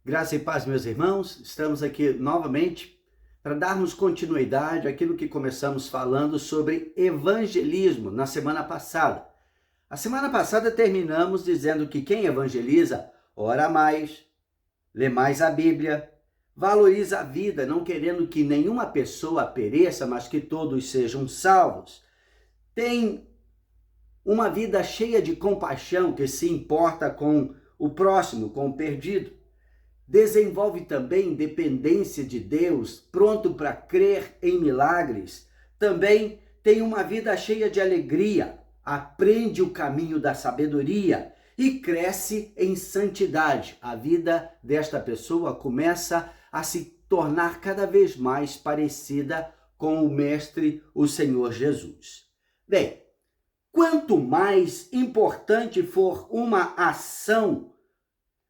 Graça e paz, meus irmãos. Estamos aqui novamente para darmos continuidade àquilo que começamos falando sobre evangelismo na semana passada. A semana passada terminamos dizendo que quem evangeliza ora mais, lê mais a Bíblia, valoriza a vida, não querendo que nenhuma pessoa pereça, mas que todos sejam salvos. Tem uma vida cheia de compaixão, que se importa com o próximo, com o perdido. Desenvolve também dependência de Deus, pronto para crer em milagres. Também tem uma vida cheia de alegria, aprende o caminho da sabedoria e cresce em santidade. A vida desta pessoa começa a se tornar cada vez mais parecida com o Mestre, o Senhor Jesus. Bem, quanto mais importante for uma ação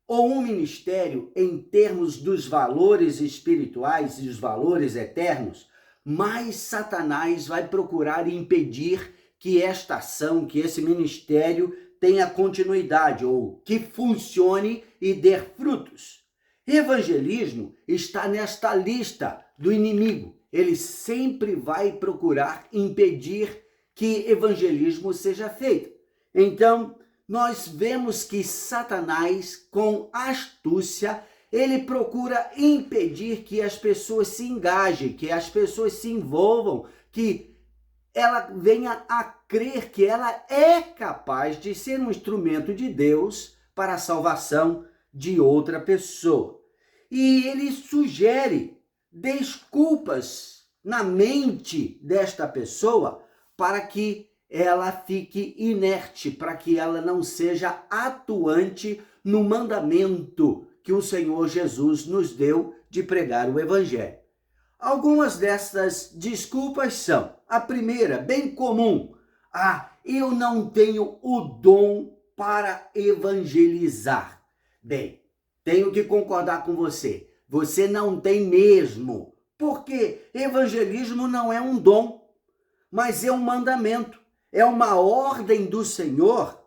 ou um ministério em termos dos valores espirituais e os valores eternos, mais Satanás vai procurar impedir que esta ação, que esse ministério tenha continuidade ou que funcione e dê frutos. Evangelismo está nesta lista do inimigo. Ele sempre vai procurar impedir que evangelismo seja feito. Então, nós vemos que Satanás, com astúcia, ele procura impedir que as pessoas se engajem, que as pessoas se envolvam, que ela venha a crer que ela é capaz de ser um instrumento de Deus para a salvação de outra pessoa. E ele sugere desculpas na mente desta pessoa para que ela fique inerte, para que ela não seja atuante no mandamento que o Senhor Jesus nos deu de pregar o Evangelho. Algumas dessas desculpas são: a primeira, bem comum: eu não tenho o dom para evangelizar. Bem, tenho que concordar com você. Você não tem mesmo, porque evangelismo não é um dom, mas é um mandamento. É uma ordem do Senhor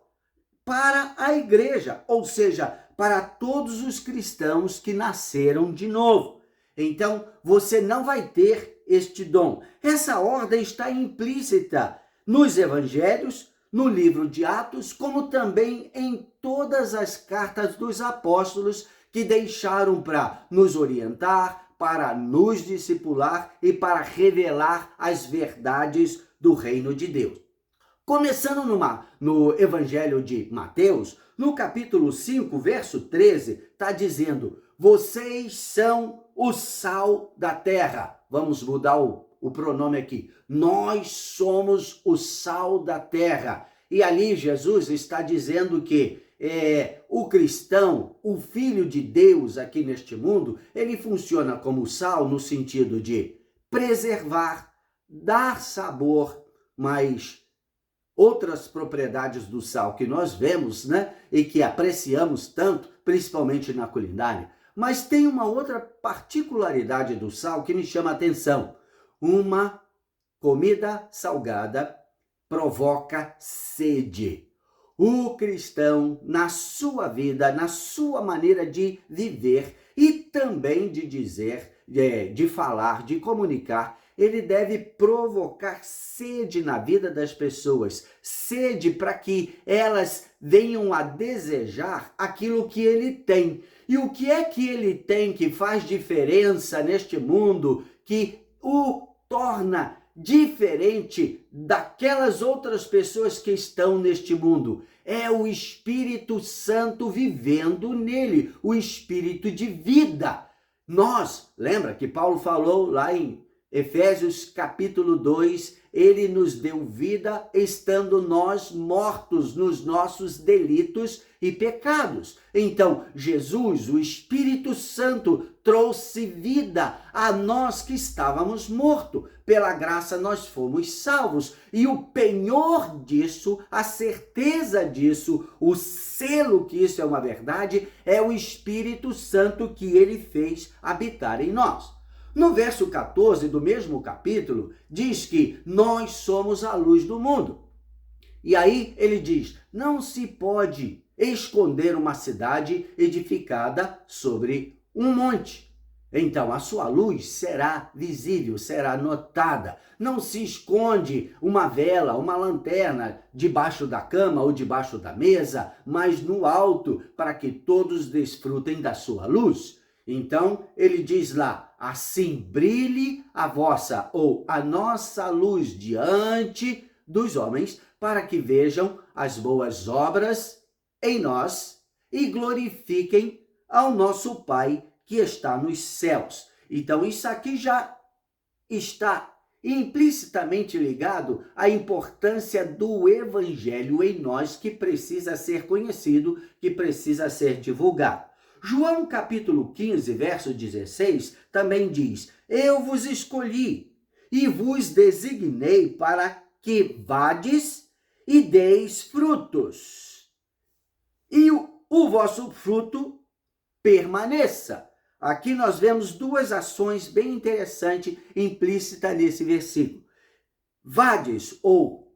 para a igreja, ou seja, para todos os cristãos que nasceram de novo. Então, você não vai ter este dom. Essa ordem está implícita nos evangelhos, no livro de Atos, como também em todas as cartas dos apóstolos que deixaram para nos orientar, para nos discipular e para revelar as verdades do reino de Deus. Começando no Evangelho de Mateus, no capítulo 5, verso 13, está dizendo: vocês são o sal da terra. Vamos mudar o pronome aqui. Nós somos o sal da terra. E ali Jesus está dizendo que o cristão, o filho de Deus aqui neste mundo, ele funciona como sal no sentido de preservar, dar sabor, mas outras propriedades do sal que nós vemos, e que apreciamos tanto, principalmente na culinária. Mas tem uma outra particularidade do sal que me chama a atenção. Uma comida salgada provoca sede. O cristão, na sua vida, na sua maneira de viver e também de dizer, de falar, de comunicar, ele deve provocar sede na vida das pessoas, sede para que elas venham a desejar aquilo que ele tem. E o que é que ele tem que faz diferença neste mundo, que o torna diferente daquelas outras pessoas que estão neste mundo? É o Espírito Santo vivendo nele, o Espírito de vida. Lembra que Paulo falou lá em Efésios capítulo 2, ele nos deu vida estando nós mortos nos nossos delitos e pecados. Então, Jesus, o Espírito Santo, trouxe vida a nós que estávamos mortos. Pela graça nós fomos salvos. E o penhor disso, a certeza disso, o selo que isso é uma verdade, é o Espírito Santo que ele fez habitar em nós. No verso 14 do mesmo capítulo, diz que nós somos a luz do mundo. E aí ele diz: não se pode esconder uma cidade edificada sobre um monte. Então a sua luz será visível, será notada. Não se esconde uma vela, uma lanterna debaixo da cama ou debaixo da mesa, mas no alto, para que todos desfrutem da sua luz. Então ele diz lá: assim brilhe a vossa ou a nossa luz diante dos homens, para que vejam as boas obras em nós e glorifiquem ao nosso Pai que está nos céus. Então isso aqui já está implicitamente ligado à importância do evangelho em nós, que precisa ser conhecido, que precisa ser divulgado. João capítulo 15, verso 16, também diz: eu vos escolhi e vos designei para que vades e deis frutos, e o vosso fruto permaneça. Aqui nós vemos duas ações bem interessantes implícitas nesse versículo. Vades, ou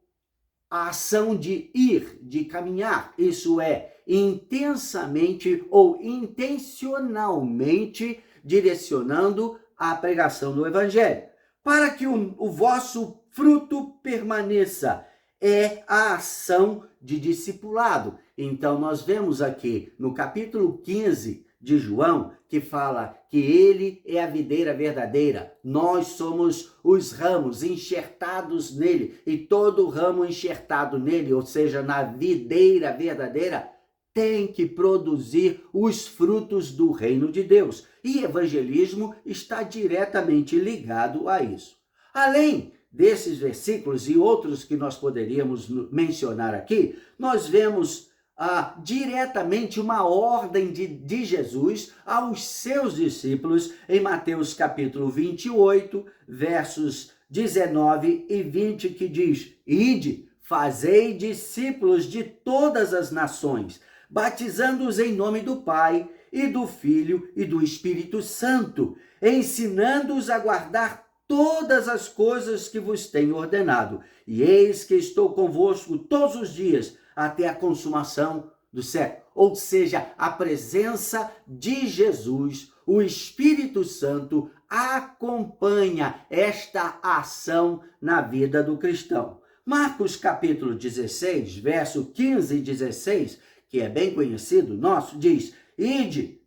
a ação de ir, de caminhar, isso é, intensamente ou intencionalmente direcionando a pregação do evangelho, para que o vosso fruto permaneça. É a ação de discipulado. Então nós vemos aqui no capítulo 15 de João, que fala que ele é a videira verdadeira, nós somos os ramos enxertados nele, e todo ramo enxertado nele, ou seja, na videira verdadeira, tem que produzir os frutos do reino de Deus. E evangelismo está diretamente ligado a isso. Além desses versículos e outros que nós poderíamos mencionar aqui, nós vemos diretamente uma ordem de Jesus aos seus discípulos em Mateus capítulo 28, versos 19 e 20, que diz: ide, fazei discípulos de todas as nações, batizando-os em nome do Pai e do Filho e do Espírito Santo, ensinando-os a guardar todas as coisas que vos tenho ordenado. E eis que estou convosco todos os dias, até a consumação do século. Ou seja, a presença de Jesus, o Espírito Santo, acompanha esta ação na vida do cristão. Marcos capítulo 16, verso 15 e 16, que é bem conhecido nosso, diz: ide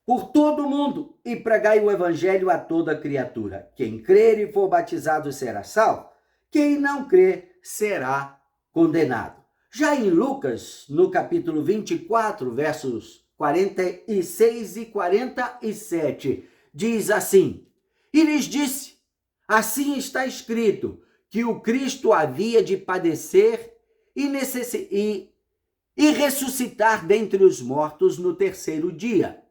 por todo o mundo e pregai o evangelho a toda criatura. Quem crer e for batizado será salvo, quem não crer será condenado. Já em Lucas, no capítulo 24, versos 46 e 47, diz assim: e lhes disse, assim está escrito, que o Cristo havia de padecer e ressuscitar dentre os mortos no terceiro dia,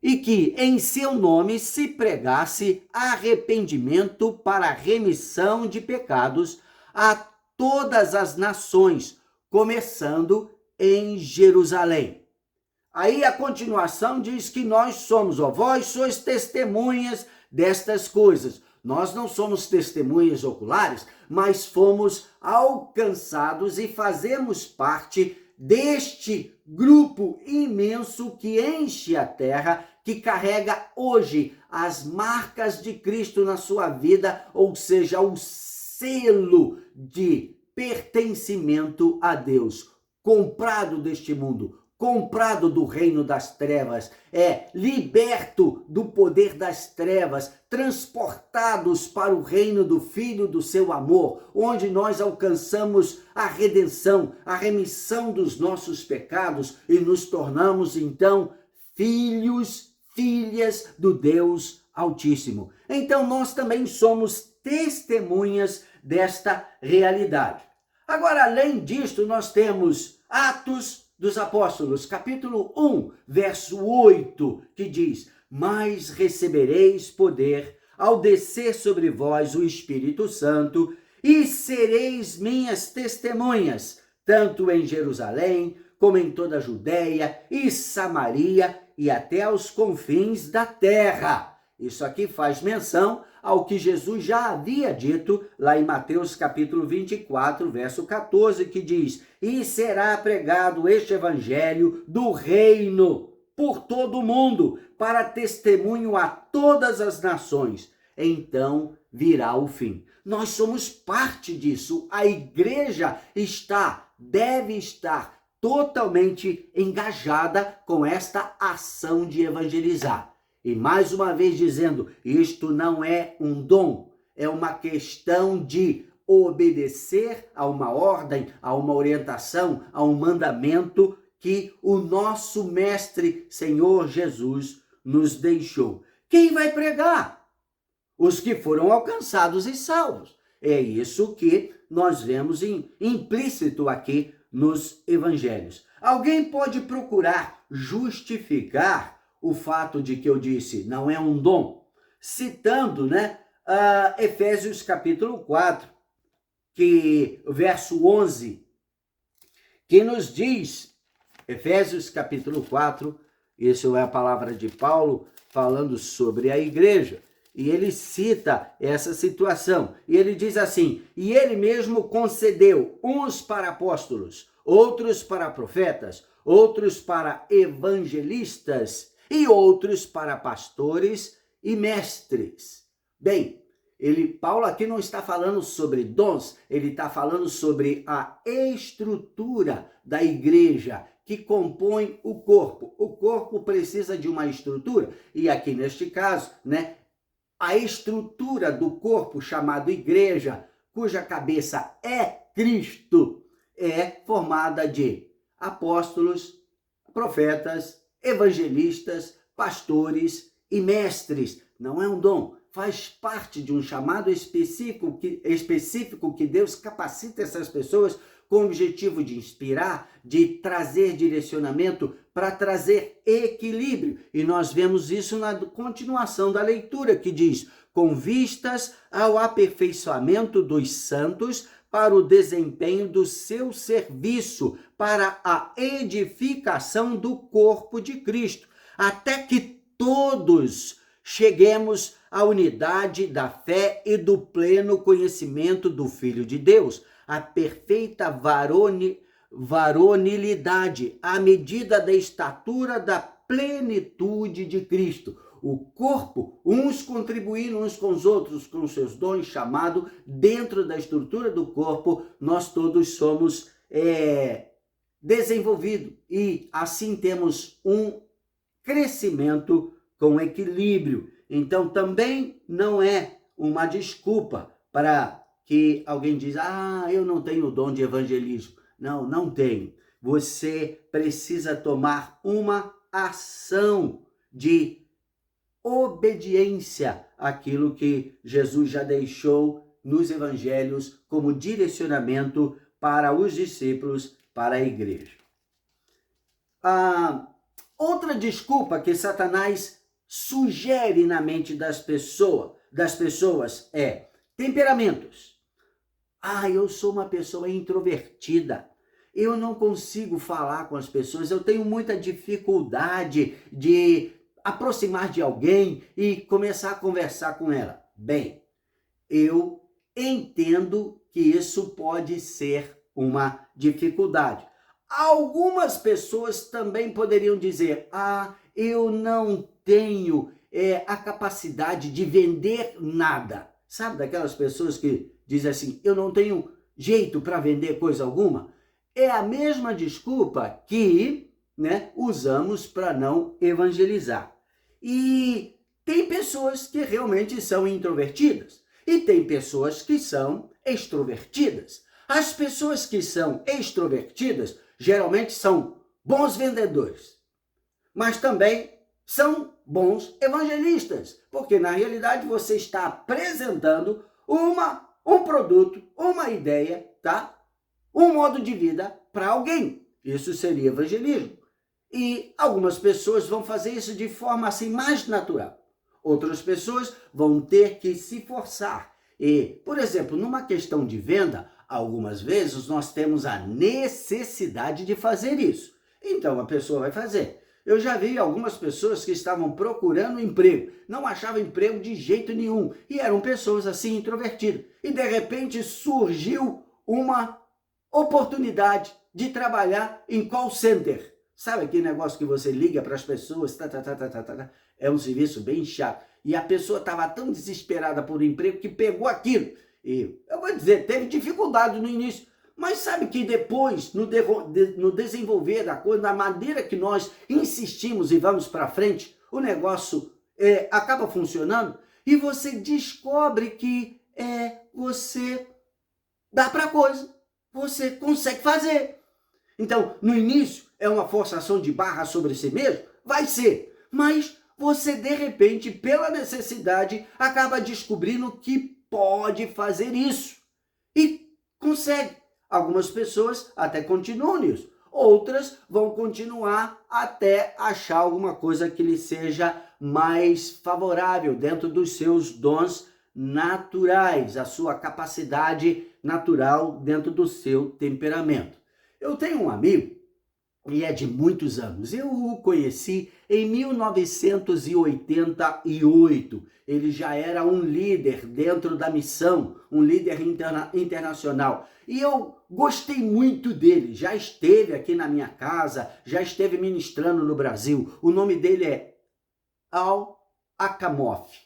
e que em seu nome se pregasse arrependimento para a remissão de pecados a todas as nações, começando em Jerusalém. Aí a continuação diz que nós somos, vós sois testemunhas destas coisas. Nós não somos testemunhas oculares, mas fomos alcançados e fazemos parte deste grupo imenso que enche a terra, que carrega hoje as marcas de Cristo na sua vida, ou seja, o selo de pertencimento a Deus, comprado deste mundo, comprado do reino das trevas, liberto do poder das trevas, transportados para o reino do Filho do seu amor, onde nós alcançamos a redenção, a remissão dos nossos pecados e nos tornamos então filhos, filhas do Deus Altíssimo. Então nós também somos testemunhas desta realidade. Agora, além disto, nós temos Atos dos Apóstolos, capítulo 1, verso 8, que diz: mas recebereis poder ao descer sobre vós o Espírito Santo, e sereis minhas testemunhas, tanto em Jerusalém, como em toda a Judéia e Samaria, e até aos confins da terra. Isso aqui faz menção ao que Jesus já havia dito lá em Mateus capítulo 24, verso 14, que diz: e será pregado este evangelho do reino por todo o mundo, para testemunho a todas as nações. Então virá o fim. Nós somos parte disso. A igreja deve estar totalmente engajada com esta ação de evangelizar. E mais uma vez dizendo, isto não é um dom, é uma questão de obedecer a uma ordem, a uma orientação, a um mandamento que o nosso Mestre Senhor Jesus nos deixou. Quem vai pregar? Os que foram alcançados e salvos. É isso que nós vemos implícito aqui nos evangelhos. Alguém pode procurar justificar o fato de que eu disse não é um dom, citando, Efésios capítulo 4, verso 11, que nos diz, Efésios capítulo 4, isso é a palavra de Paulo falando sobre a igreja, e ele cita essa situação, e ele diz assim, e ele mesmo concedeu uns para apóstolos, outros para profetas, outros para evangelistas e outros para pastores e mestres. Bem, Paulo aqui não está falando sobre dons, ele está falando sobre a estrutura da igreja que compõe o corpo. O corpo precisa de uma estrutura, e aqui neste caso, a estrutura do corpo chamado igreja, cuja cabeça é Cristo, é formada de apóstolos, profetas, evangelistas, pastores e mestres. Não é um dom, faz parte de um chamado específico que Deus capacita essas pessoas com o objetivo de inspirar, de trazer direcionamento, para trazer equilíbrio. E nós vemos isso na continuação da leitura, que diz, com vistas ao aperfeiçoamento dos santos, para o desempenho do seu serviço, para a edificação do corpo de Cristo, até que todos cheguemos à unidade da fé e do pleno conhecimento do Filho de Deus, a perfeita varonilidade, à medida da estatura da plenitude de Cristo. O corpo, uns contribuindo uns com os outros, com os seus dons, chamado dentro da estrutura do corpo, nós todos somos desenvolvidos e assim temos um crescimento com equilíbrio. Então também não é uma desculpa para que alguém diz, eu não tenho o dom de evangelismo. Não, não tenho. Você precisa tomar uma ação de obediência àquilo que Jesus já deixou nos evangelhos como direcionamento para os discípulos, para a igreja. Outra desculpa que Satanás sugere na mente das pessoas é temperamentos. Eu sou uma pessoa introvertida. Eu não consigo falar com as pessoas. Eu tenho muita dificuldade de aproximar de alguém e começar a conversar com ela. Bem, eu entendo que isso pode ser uma dificuldade. Algumas pessoas também poderiam dizer, eu não tenho a capacidade de vender nada. Sabe daquelas pessoas que dizem assim, eu não tenho jeito para vender coisa alguma? É a mesma desculpa que usamos para não evangelizar. E tem pessoas que realmente são introvertidas e tem pessoas que são extrovertidas. As pessoas que são extrovertidas geralmente são bons vendedores, mas também são bons evangelistas, porque na realidade você está apresentando um produto, uma ideia, um modo de vida para alguém. Isso seria evangelismo. E algumas pessoas vão fazer isso de forma assim mais natural. Outras pessoas vão ter que se forçar. E, por exemplo, numa questão de venda, algumas vezes nós temos a necessidade de fazer isso. Então a pessoa vai fazer. Eu já vi algumas pessoas que estavam procurando emprego, não achavam emprego de jeito nenhum e eram pessoas assim introvertidas. E de repente surgiu uma oportunidade de trabalhar em call center. Sabe aquele negócio que você liga para as pessoas? É um serviço bem chato. E a pessoa estava tão desesperada por um emprego que pegou aquilo. E eu vou dizer, teve dificuldade no início. Mas sabe que depois, no desenvolver da coisa, na maneira que nós insistimos e vamos para frente, o negócio acaba funcionando e você descobre que você dá para coisa, você consegue fazer. Então, no início, é uma forçação de barra sobre si mesmo? Vai ser. Mas você, de repente, pela necessidade, acaba descobrindo que pode fazer isso. E consegue. Algumas pessoas até continuam nisso. Outras vão continuar até achar alguma coisa que lhe seja mais favorável dentro dos seus dons naturais, a sua capacidade natural dentro do seu temperamento. Eu tenho um amigo, e é de muitos anos. Eu o conheci em 1988. Ele já era um líder dentro da missão, um líder internacional. E eu gostei muito dele. Já esteve aqui na minha casa, já esteve ministrando no Brasil. O nome dele é Al Akamoff.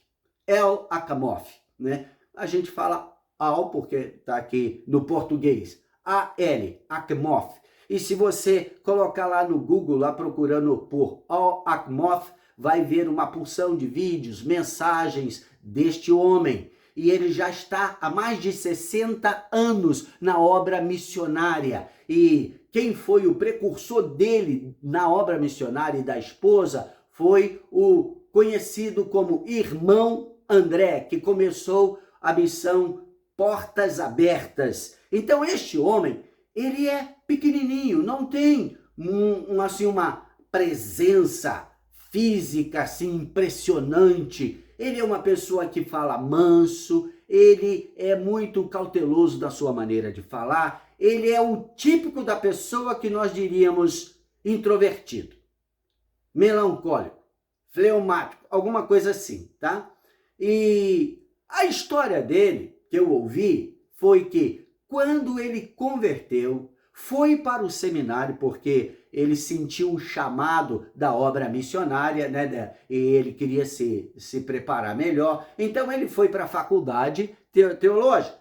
El Akamoff, né? A gente fala Al porque está aqui no português. A-L, Akamoff. E se você colocar lá no Google, lá procurando por Al Akamoff, vai ver uma porção de vídeos, mensagens deste homem. E ele já está há mais de 60 anos na obra missionária. E quem foi o precursor dele na obra missionária e da esposa foi o conhecido como Irmão André, que começou a missão Portas Abertas. Então este homem, ele é pequenininho, não tem uma presença física assim impressionante. Ele é uma pessoa que fala manso, ele é muito cauteloso da sua maneira de falar, ele é o típico da pessoa que nós diríamos introvertido, melancólico, fleumático, alguma coisa assim, tá? E a história dele, que eu ouvi, foi que quando ele converteu, foi para o seminário, porque ele sentiu o chamado da obra missionária, né? E ele queria se preparar melhor. Então ele foi para a faculdade teológica.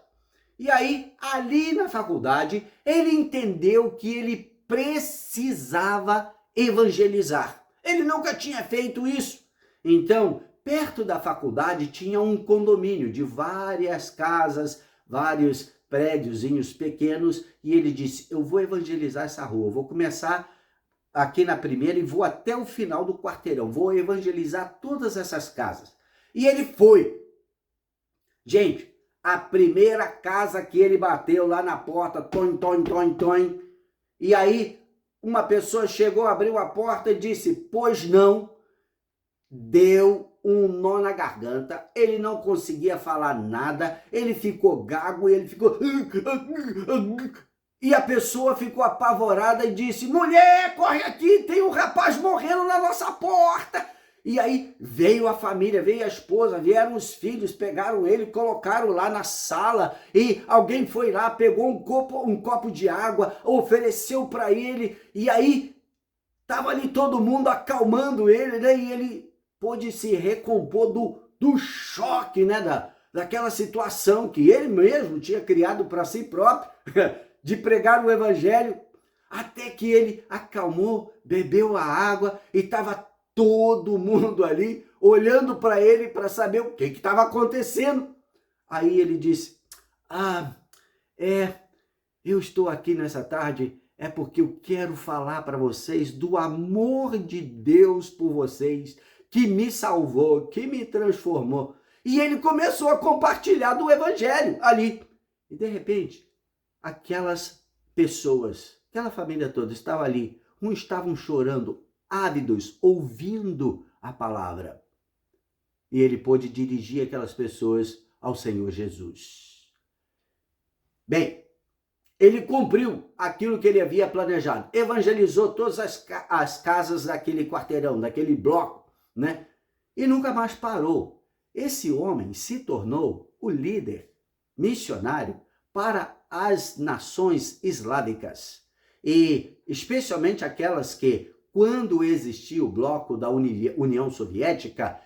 E aí, ali na faculdade, ele entendeu que ele precisava evangelizar. Ele nunca tinha feito isso. Então, perto da faculdade tinha um condomínio de várias casas, vários prédiozinhos pequenos, e ele disse, eu vou evangelizar essa rua, vou começar aqui na primeira e vou até o final do quarteirão, vou evangelizar todas essas casas. E ele foi. Gente, a primeira casa que ele bateu lá na porta, toim, toim, toim, toim, e aí uma pessoa chegou, abriu a porta e disse, pois não, deu um nó na garganta, ele não conseguia falar nada, ele ficou gago, ele ficou... E a pessoa ficou apavorada e disse, mulher, corre aqui, tem um rapaz morrendo na nossa porta. E aí veio a família, veio a esposa, vieram os filhos, pegaram ele, colocaram lá na sala e alguém foi lá, pegou um copo de água, ofereceu para ele e aí estava ali todo mundo acalmando ele, né? E ele pôde se recompor do choque, né, daquela situação que ele mesmo tinha criado para si próprio, de pregar o evangelho, até que ele acalmou, bebeu a água e estava todo mundo ali olhando para ele para saber o que estava acontecendo. Aí ele disse, eu estou aqui nessa tarde é porque eu quero falar para vocês do amor de Deus por vocês, que me salvou, que me transformou. E ele começou a compartilhar do evangelho ali. E de repente, aquelas pessoas, aquela família toda estava ali. Uns estavam chorando, ávidos, ouvindo a palavra. E ele pôde dirigir aquelas pessoas ao Senhor Jesus. Bem, ele cumpriu aquilo que ele havia planejado. Evangelizou todas as casas daquele quarteirão, daquele bloco, né? E nunca mais parou. Esse homem se tornou o líder missionário para as nações islâmicas. E especialmente aquelas que quando existia o bloco da União Soviética,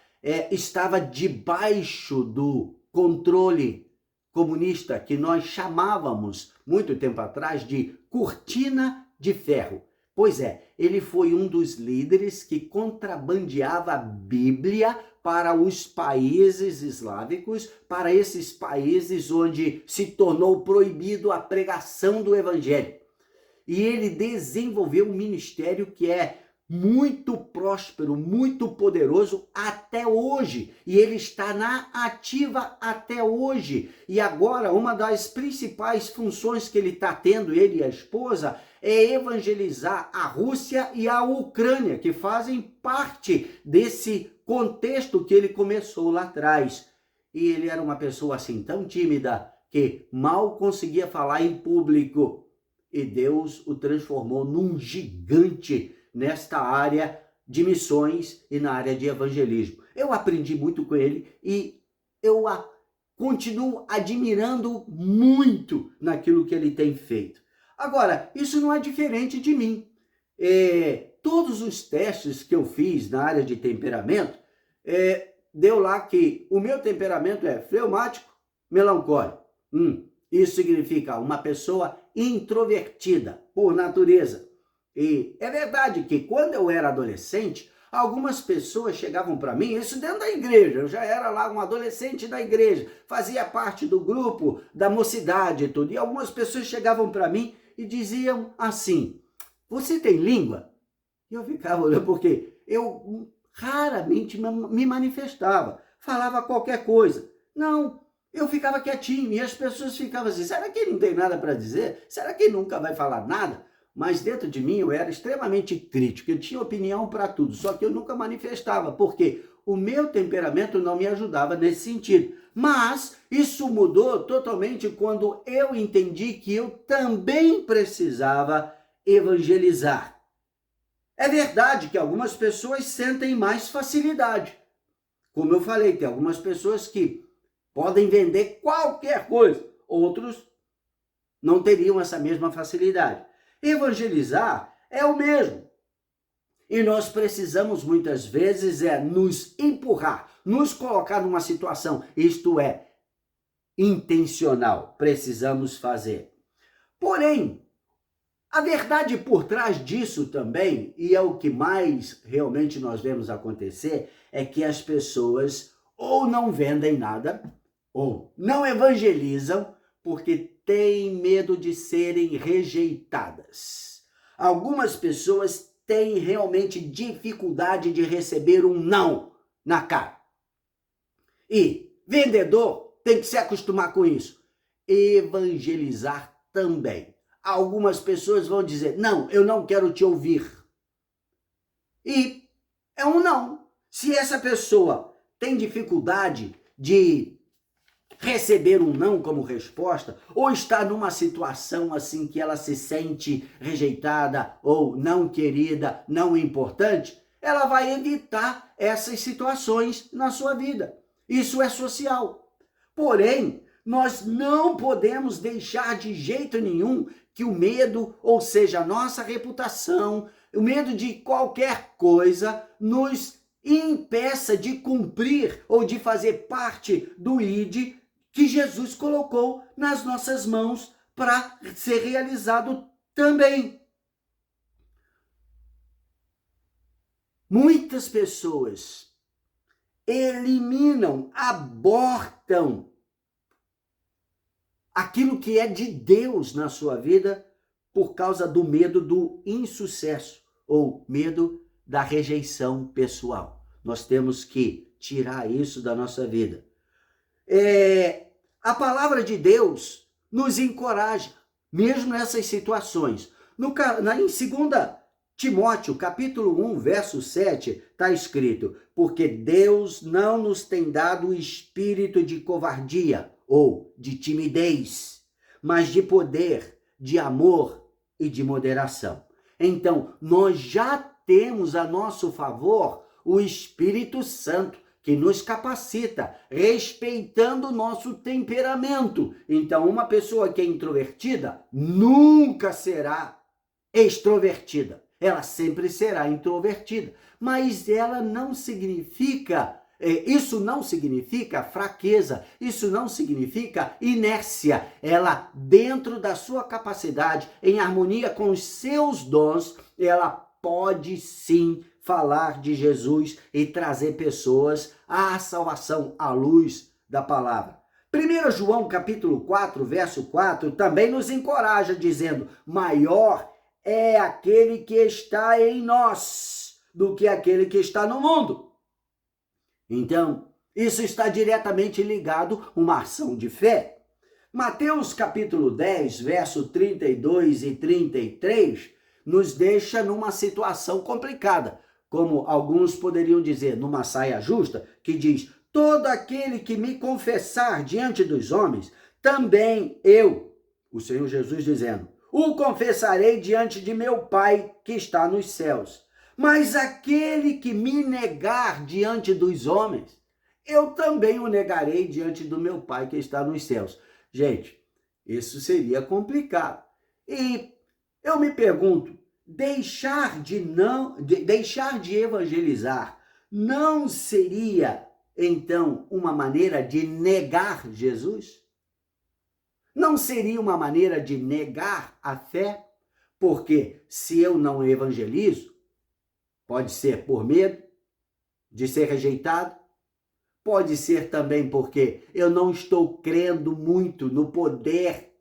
estava debaixo do controle comunista, que nós chamávamos, muito tempo atrás, de cortina de ferro. Pois é, ele foi um dos líderes que contrabandeava a Bíblia para os países eslávicos, para esses países onde se tornou proibido a pregação do evangelho. E ele desenvolveu um ministério que é muito próspero, muito poderoso até hoje. E ele está na ativa até hoje. E agora, uma das principais funções que ele está tendo, ele e a esposa, é evangelizar a Rússia e a Ucrânia, que fazem parte desse contexto que ele começou lá atrás. E ele era uma pessoa assim tão tímida que mal conseguia falar em público. E Deus o transformou num gigante nesta área de missões e na área de evangelismo. Eu aprendi muito com ele e eu continuo admirando muito naquilo que ele tem feito. Agora, isso não é diferente de mim. Todos os testes que eu fiz na área de temperamento, deu lá que o meu temperamento é fleumático, melancólico. Isso significa uma pessoa introvertida, por natureza. E é verdade que quando eu era adolescente, algumas pessoas chegavam para mim, isso dentro da igreja, eu já era lá um adolescente da igreja, fazia parte do grupo da mocidade e tudo, e algumas pessoas chegavam para mim e diziam assim: você tem língua? E eu ficava olhando, porque eu raramente me manifestava, falava qualquer coisa. Não, eu ficava quietinho e as pessoas ficavam assim: será que ele não tem nada para dizer? Será que ele nunca vai falar nada? Mas dentro de mim eu era extremamente crítico, eu tinha opinião para tudo, só que eu nunca manifestava, porque o meu temperamento não me ajudava nesse sentido. Mas isso mudou totalmente quando eu entendi que eu também precisava evangelizar. É verdade que algumas pessoas sentem mais facilidade. Como eu falei, tem algumas pessoas que podem vender qualquer coisa, outros não teriam essa mesma facilidade. Evangelizar é o mesmo. E nós precisamos muitas vezes nos empurrar, nos colocar numa situação, isto é, intencional, precisamos fazer. Porém, a verdade por trás disso também, e é o que mais realmente nós vemos acontecer, é que as pessoas ou não vendem nada, ou não evangelizam, porque têm medo de serem rejeitadas. Algumas pessoas têm realmente dificuldade de receber um não na cara. E vendedor tem que se acostumar com isso. Evangelizar também. Algumas pessoas vão dizer: não, eu não quero te ouvir. E é um não. Se essa pessoa tem dificuldade de receber um não como resposta, ou está numa situação assim que ela se sente rejeitada, ou não querida, não importante, ela vai evitar essas situações na sua vida. Isso é social. Porém, nós não podemos deixar de jeito nenhum que o medo, ou seja, a nossa reputação, o medo de qualquer coisa, nos impeça de cumprir ou de fazer parte do ID que Jesus colocou nas nossas mãos para ser realizado também. Muitas pessoas eliminam, abortam aquilo que é de Deus na sua vida por causa do medo do insucesso ou medo da rejeição pessoal. Nós temos que tirar isso da nossa vida. A palavra de Deus nos encoraja, mesmo nessas situações. Em 2 Timóteo, capítulo 1, verso 7, está escrito: porque Deus não nos tem dado o espírito de covardia ou de timidez, mas de poder, de amor e de moderação. Então, nós já temos a nosso favor o Espírito Santo, que nos capacita, respeitando o nosso temperamento. Então, uma pessoa que é introvertida nunca será extrovertida. ela sempre será introvertida, mas ela não significa, isso não significa fraqueza, isso não significa inércia. Ela, dentro da sua capacidade, em harmonia com os seus dons, ela pode sim falar de Jesus e trazer pessoas à salvação, à luz da palavra. 1 João capítulo 4, verso 4, também nos encoraja, dizendo: maior é aquele que está em nós do que aquele que está no mundo. Então, isso está diretamente ligado a uma ação de fé. Mateus capítulo 10, verso 32 e 33, nos deixa numa situação complicada, como alguns poderiam dizer, numa saia justa, que diz: todo aquele que me confessar diante dos homens, também eu, o Senhor Jesus dizendo, o confessarei diante de meu Pai que está nos céus. Mas aquele que me negar diante dos homens, eu também o negarei diante do meu Pai que está nos céus. Gente, isso seria complicado. E eu me pergunto, deixar de evangelizar não seria, então, uma maneira de negar Jesus? Não seria uma maneira de negar a fé? Porque se eu não evangelizo, pode ser por medo de ser rejeitado, pode ser também porque eu não estou crendo muito no poder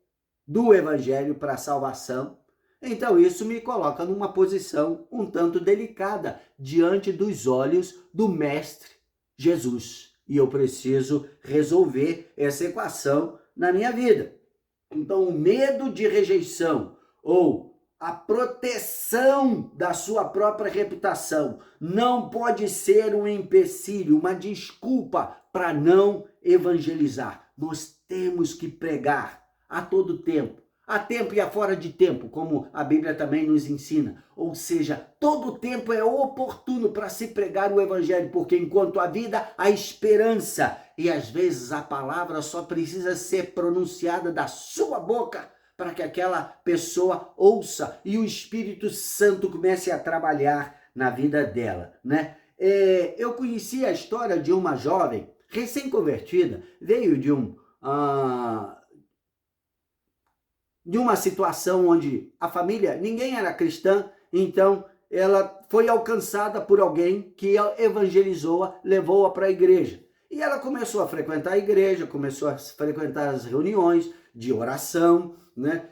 do evangelho para a salvação. Então isso me coloca numa posição um tanto delicada diante dos olhos do Mestre Jesus. E eu preciso resolver essa equação na minha vida. Então o medo de rejeição ou a proteção da sua própria reputação não pode ser um empecilho, uma desculpa para não evangelizar. Nós temos que pregar a todo tempo. A tempo e a fora de tempo, como a Bíblia também nos ensina. Ou seja, todo tempo é oportuno para se pregar o evangelho, porque enquanto há vida, há esperança. E às vezes a palavra só precisa ser pronunciada da sua boca para que aquela pessoa ouça e o Espírito Santo comece a trabalhar na vida dela, né? Eu conheci a história de uma jovem recém-convertida, veio de uma situação onde a família, ninguém era cristã, então ela foi alcançada por alguém que evangelizou-a, levou-a para a igreja. E ela começou a frequentar a igreja, começou a frequentar as reuniões de oração, né,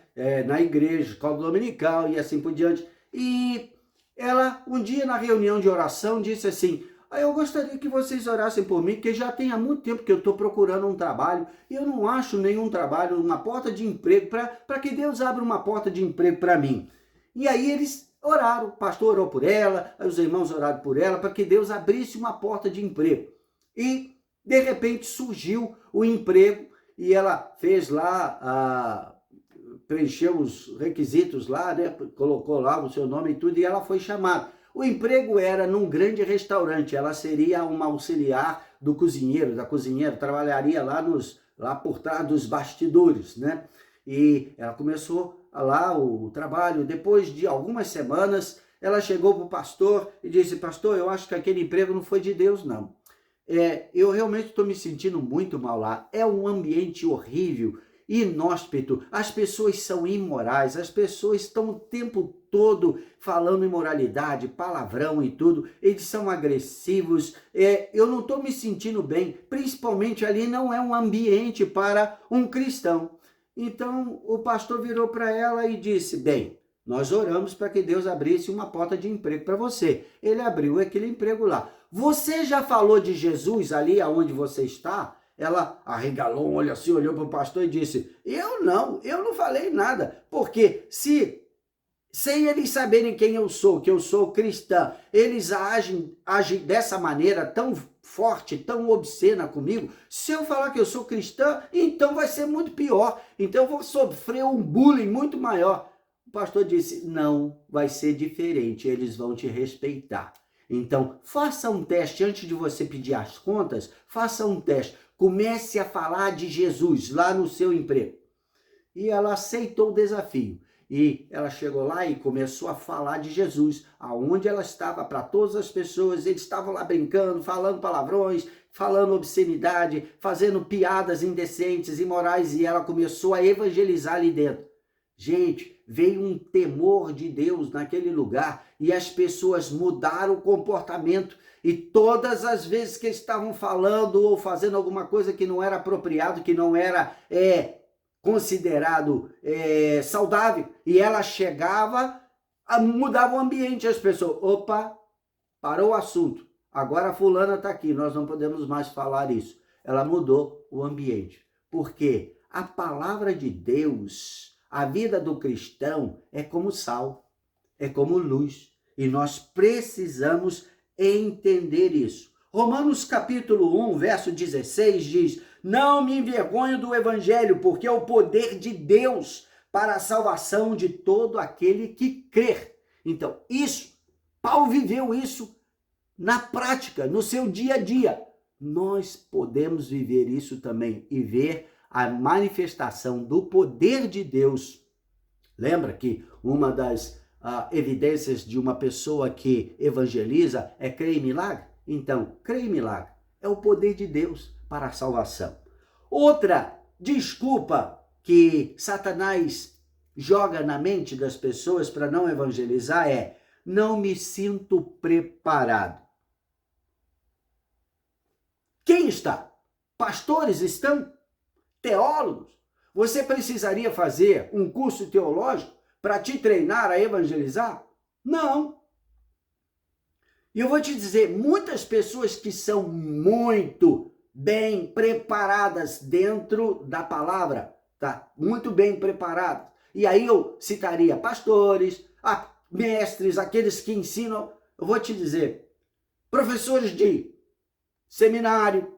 na igreja, escola dominical e assim por diante. E ela, um dia na reunião de oração, disse assim: eu gostaria que vocês orassem por mim, porque já tem há muito tempo que eu estou procurando um trabalho e eu não acho nenhum trabalho, uma porta de emprego, para que Deus abra uma porta de emprego para mim. E aí eles oraram, o pastor orou por ela, os irmãos oraram por ela, para que Deus abrisse uma porta de emprego. E de repente surgiu o emprego e ela fez lá, preencheu os requisitos lá, né, colocou lá o seu nome e tudo, e ela foi chamada. O emprego era num grande restaurante, ela seria uma auxiliar do cozinheiro, da cozinheira, trabalharia lá por trás dos bastidores, né? E ela começou lá o trabalho, depois de algumas semanas, ela chegou para o pastor e disse: pastor, eu acho que aquele emprego não foi de Deus, não. Eu realmente estou me sentindo muito mal lá, é um ambiente horrível, inóspito, as pessoas são imorais, as pessoas estão o tempo todo falando imoralidade, palavrão e tudo, eles são agressivos, eu não estou me sentindo bem, principalmente ali não é um ambiente para um cristão. Então o pastor virou para ela e disse: bem, nós oramos para que Deus abrisse uma porta de emprego para você. Ele abriu aquele emprego lá. Você já falou de Jesus ali aonde você está? Ela arregalou um olho assim, olhou para o pastor e disse: eu não falei nada, porque sem eles saberem quem eu sou, que eu sou cristã, eles agem dessa maneira tão forte, tão obscena comigo. Se eu falar que eu sou cristã, então vai ser muito pior, então eu vou sofrer um bullying muito maior. O pastor disse: não, vai ser diferente, eles vão te respeitar. Então, faça um teste antes de você pedir as contas, faça um teste. Comece a falar de Jesus lá no seu emprego. E ela aceitou o desafio. E ela chegou lá e começou a falar de Jesus, aonde ela estava, para todas as pessoas. Eles estavam lá brincando, falando palavrões, falando obscenidade, fazendo piadas indecentes, imorais, e ela começou a evangelizar ali dentro. Gente, veio um temor de Deus naquele lugar e as pessoas mudaram o comportamento. E todas as vezes que eles estavam falando ou fazendo alguma coisa que não era apropriado, que não era considerado saudável, e ela chegava, mudava o ambiente, as pessoas, opa, parou o assunto, agora a fulana está aqui, nós não podemos mais falar isso. Ela mudou o ambiente, porque a palavra de Deus, a vida do cristão é como sal, é como luz, e nós precisamos entender isso. Romanos capítulo 1, verso 16 diz: não me envergonho do evangelho, porque é o poder de Deus para a salvação de todo aquele que crer. Então, Paulo viveu isso na prática, no seu dia a dia. Nós podemos viver isso também e ver a manifestação do poder de Deus. Lembra que uma das evidências de uma pessoa que evangeliza é crer em milagre? Então, crer em milagre é o poder de Deus para a salvação. Outra desculpa que Satanás joga na mente das pessoas para não evangelizar é: não me sinto preparado. Quem está? Pastores estão? Teólogos? Você precisaria fazer um curso teológico para te treinar a evangelizar? Não. E eu vou te dizer, muitas pessoas que são muito bem preparadas dentro da palavra, tá? Muito bem preparadas. E aí eu citaria pastores, mestres, aqueles que ensinam, eu vou te dizer, professores de seminário,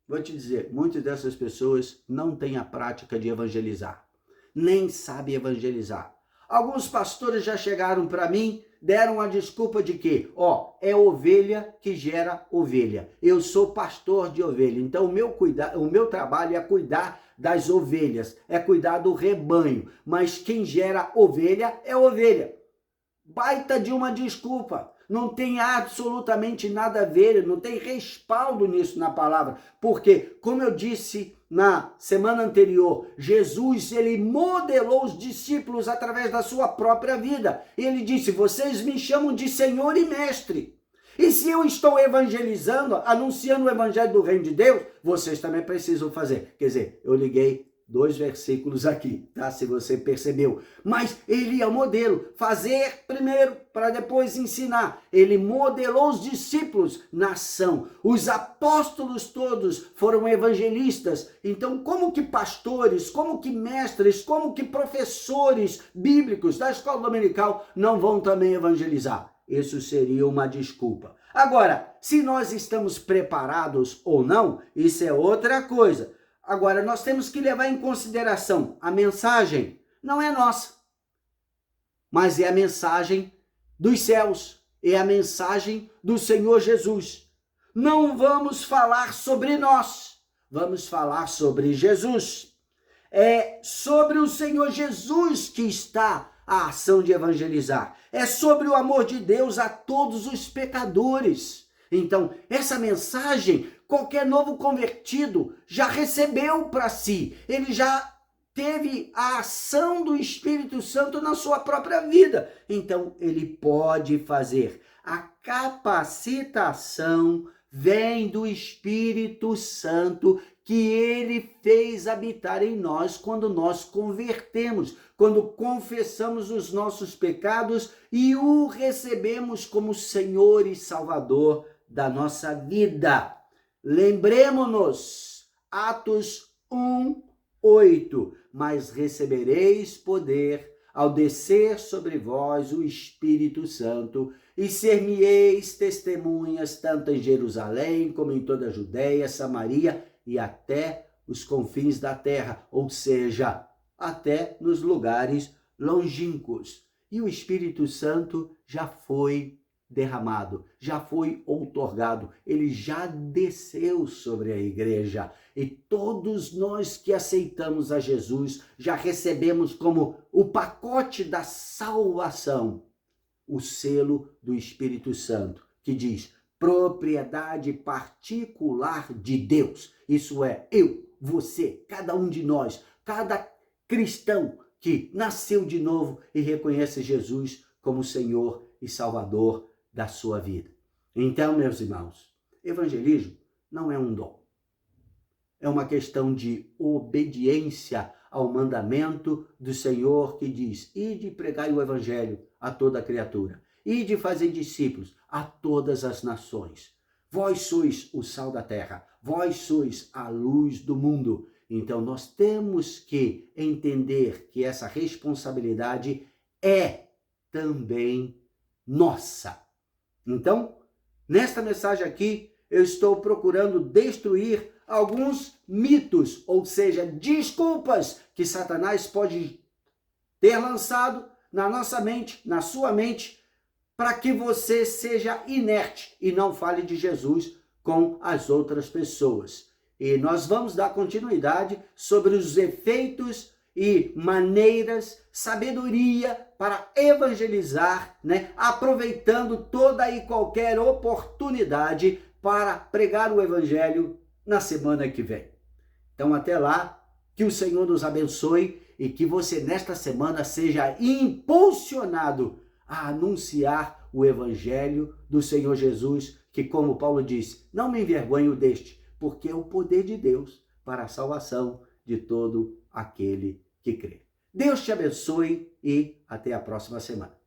vou te dizer, muitas dessas pessoas não têm a prática de evangelizar, nem sabem evangelizar. Alguns pastores já chegaram para mim, deram a desculpa de que, é ovelha que gera ovelha. Eu sou pastor de ovelha, então o meu trabalho é cuidar das ovelhas, é cuidar do rebanho, mas quem gera ovelha é ovelha. Baita de uma desculpa. Não tem absolutamente nada a ver, não tem respaldo nisso na palavra. Porque, como eu disse na semana anterior, Jesus, ele modelou os discípulos através da sua própria vida. Ele disse: vocês me chamam de Senhor e Mestre. E se eu estou evangelizando, anunciando o evangelho do reino de Deus, vocês também precisam fazer. Quer dizer, eu liguei 2 versículos aqui, tá? Se você percebeu. Mas ele é o modelo. Fazer primeiro para depois ensinar. Ele modelou os discípulos na ação. Os apóstolos todos foram evangelistas. Então, como que pastores, como que mestres, como que professores bíblicos da escola dominical não vão também evangelizar? Isso seria uma desculpa. Agora, se nós estamos preparados ou não, isso é outra coisa. Agora, nós temos que levar em consideração, a mensagem não é nossa, mas é a mensagem dos céus, é a mensagem do Senhor Jesus. Não vamos falar sobre nós, vamos falar sobre Jesus. É sobre o Senhor Jesus que está a ação de evangelizar. É sobre o amor de Deus a todos os pecadores. Então, essa mensagem, qualquer novo convertido já recebeu para si. Ele já teve a ação do Espírito Santo na sua própria vida. Então, ele pode fazer. A capacitação vem do Espírito Santo que ele fez habitar em nós quando nós convertemos, quando confessamos os nossos pecados e o recebemos como Senhor e Salvador da nossa vida. Lembremos-nos, Atos 1:8, mas recebereis poder ao descer sobre vós o Espírito Santo, e ser-me-eis testemunhas tanto em Jerusalém como em toda a Judéia, Samaria e até os confins da terra, ou seja, até nos lugares longínquos. E o Espírito Santo já foi derramado, já foi outorgado, ele já desceu sobre a igreja. E todos nós que aceitamos a Jesus já recebemos como o pacote da salvação o selo do Espírito Santo, que diz propriedade particular de Deus. Isso é, eu, você, cada um de nós, cada cristão que nasceu de novo e reconhece Jesus como Senhor e Salvador da sua vida. Então, meus irmãos, evangelismo não é um dom. É uma questão de obediência ao mandamento do Senhor que diz: ide pregai o evangelho a toda criatura, ide fazer discípulos a todas as nações. Vós sois o sal da terra, vós sois a luz do mundo. Então nós temos que entender que essa responsabilidade é também nossa. Então, nesta mensagem aqui, eu estou procurando destruir alguns mitos, ou seja, desculpas que Satanás pode ter lançado na nossa mente, na sua mente, para que você seja inerte e não fale de Jesus com as outras pessoas. E nós vamos dar continuidade sobre os efeitos e maneiras, sabedoria para evangelizar, aproveitando toda e qualquer oportunidade para pregar o evangelho na semana que vem. Então, até lá, que o Senhor nos abençoe e que você nesta semana seja impulsionado a anunciar o evangelho do Senhor Jesus, que, como Paulo disse, não me envergonho deste, porque é o poder de Deus para a salvação de todo aquele que crê. Deus te abençoe e até a próxima semana.